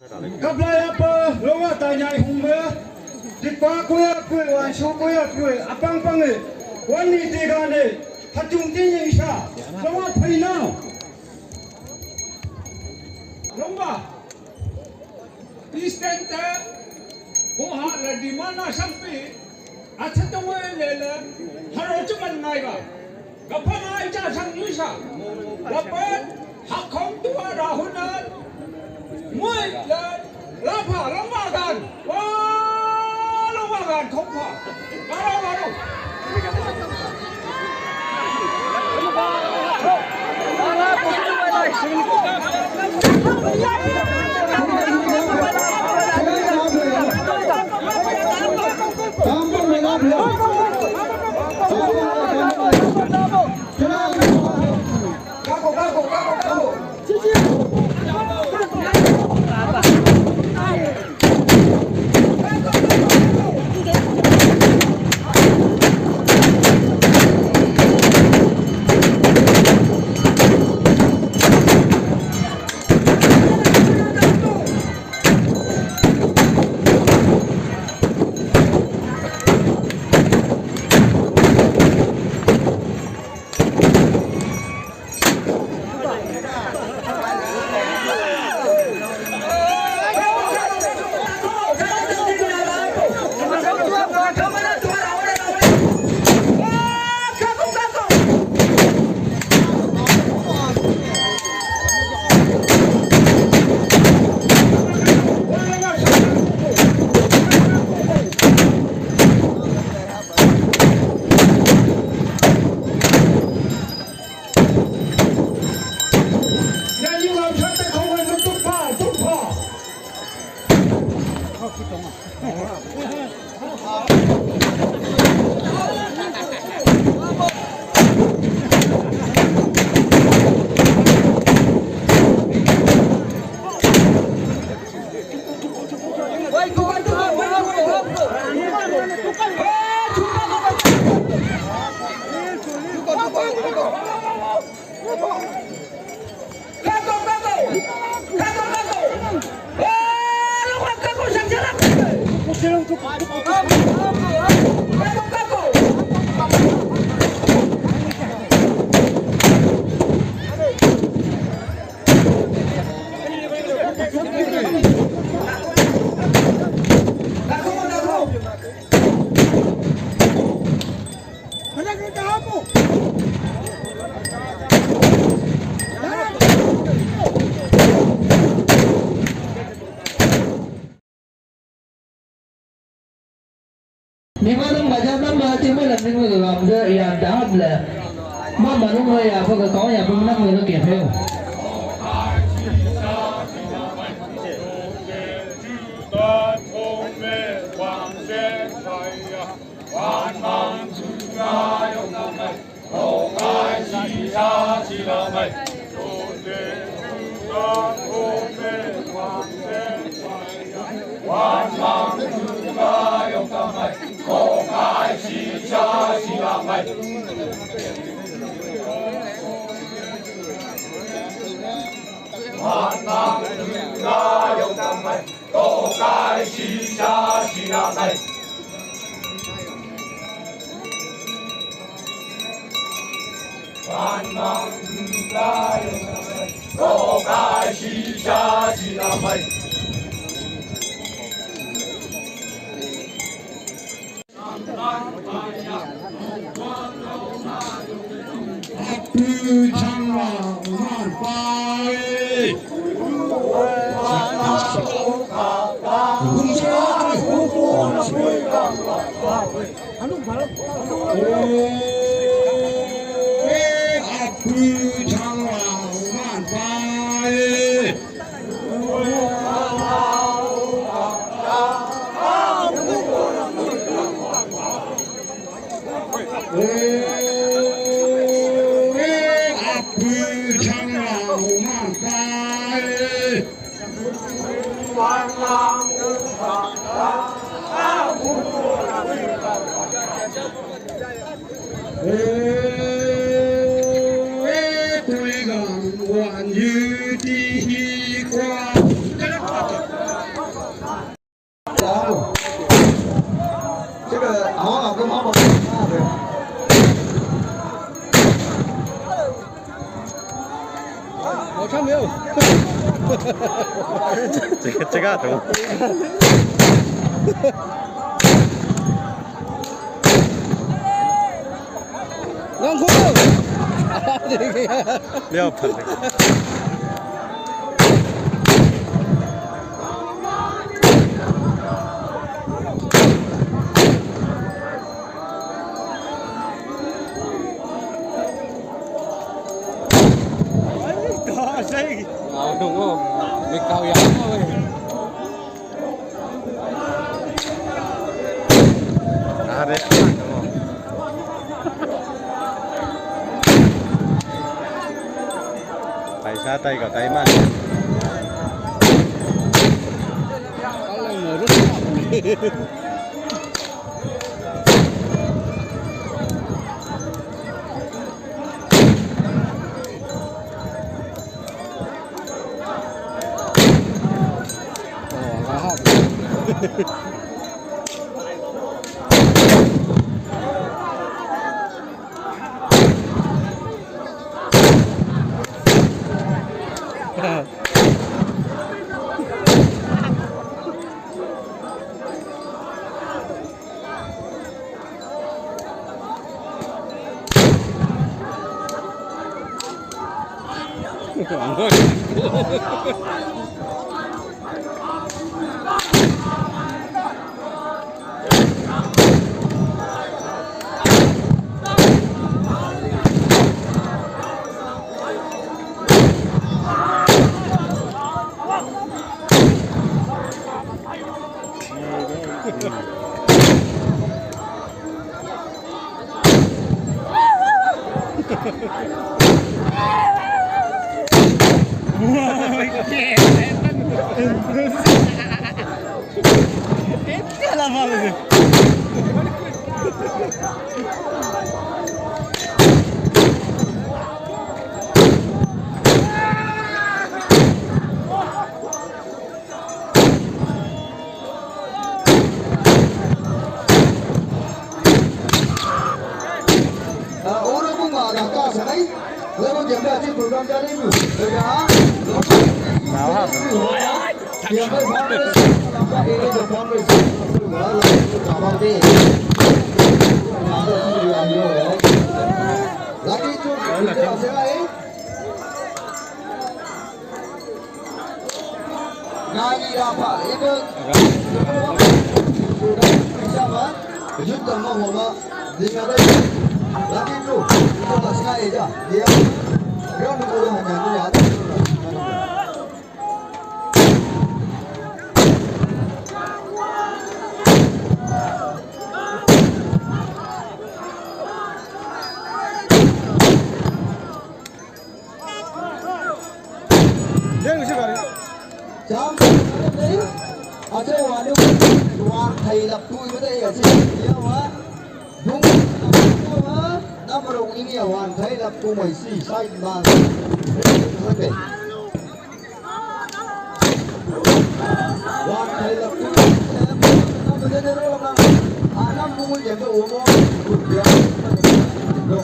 Gặp lại apa, lo ta nyai humba, di pa kuya wan so kuya apang pange, wan ni tiga ne, hajung ti yang isa, lo phai na, lomba, istente, boha la di mana sampai, atas tu le, harus cuman ngai ba, kapan aja sang isa, kapan hak kong tua rahunan. Mui lên lá phở lắm mà gần quá lắm mà gần không phở vào đâu Nếu nó mà cho nó mà chứ mấy lần những người làm giờ làm đã là mà nó hơi à không có nhà cũng năm người nó kẹt theo. Hãy subscribe cho kênh Ghiền Mì Gõ để không bỏ lỡ những video hấp dẫn. 제가 또 Ngon không? 내가 판대. Đúng không? Mình cao yếu thôi. 아, 네. phải xa tay cả tay mà Có lần nữa rất là Quảng thôi. Este la madre. Orang pun nggak ada kasar ni. Lepas jam dah sih program jadi tu. Dah. nào hả Yang berfaham ini berfaham lagi tu kita selesai. Ngaji apa? Itu siapa? Junta mau dengan lagi tu kita selesai aja. Dia orang dulu hanya tu ya. Aja waduh, luar thầy lập tôi với đây ở trên kia mà đúng mà năm rồi ý nghĩa hoàn thầy lập tôi mày xì sai mà hơn để hoàn thầy lập tôi năm rồi đây đâu mà năm cũng muốn nhận được uống không được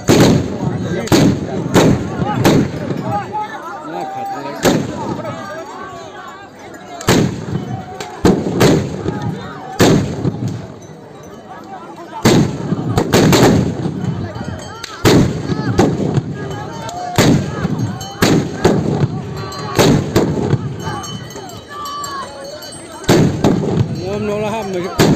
Hôm nó là ham được.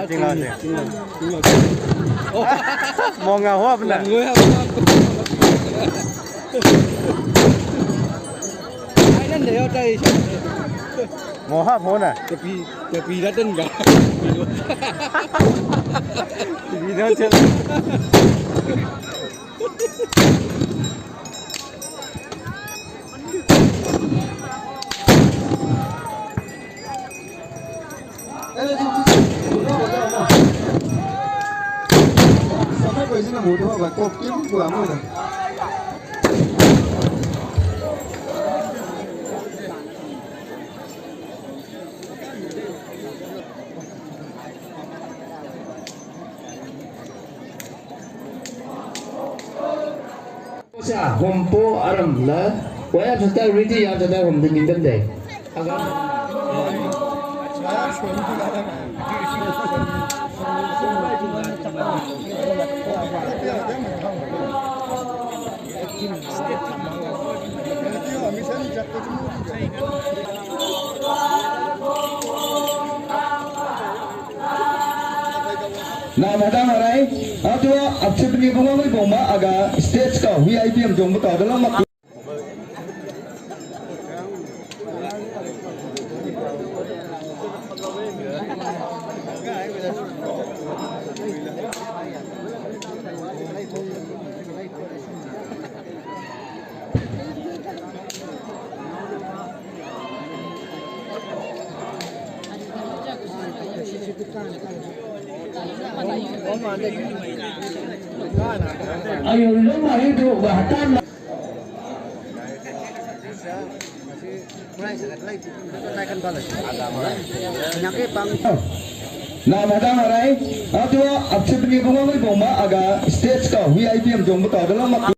chính là mong ngào hoa bên này Nên để ở đây mò hấp hôn à cái pi đã đơn cả vì nó chưa Sampai ke sini mudah, kau kim gua mana? hompo aram la waya sata riti ya sata hom de nindam de Nah, madam arai, atau absen pengipungan ini bomba agak stage kau VIP yang jom betul dalam mak. Ayo lumah itu bahkan Nah, madam arai, atau absen pengipungan ini bomba agak stage kau VIP yang jom betul dalam mak.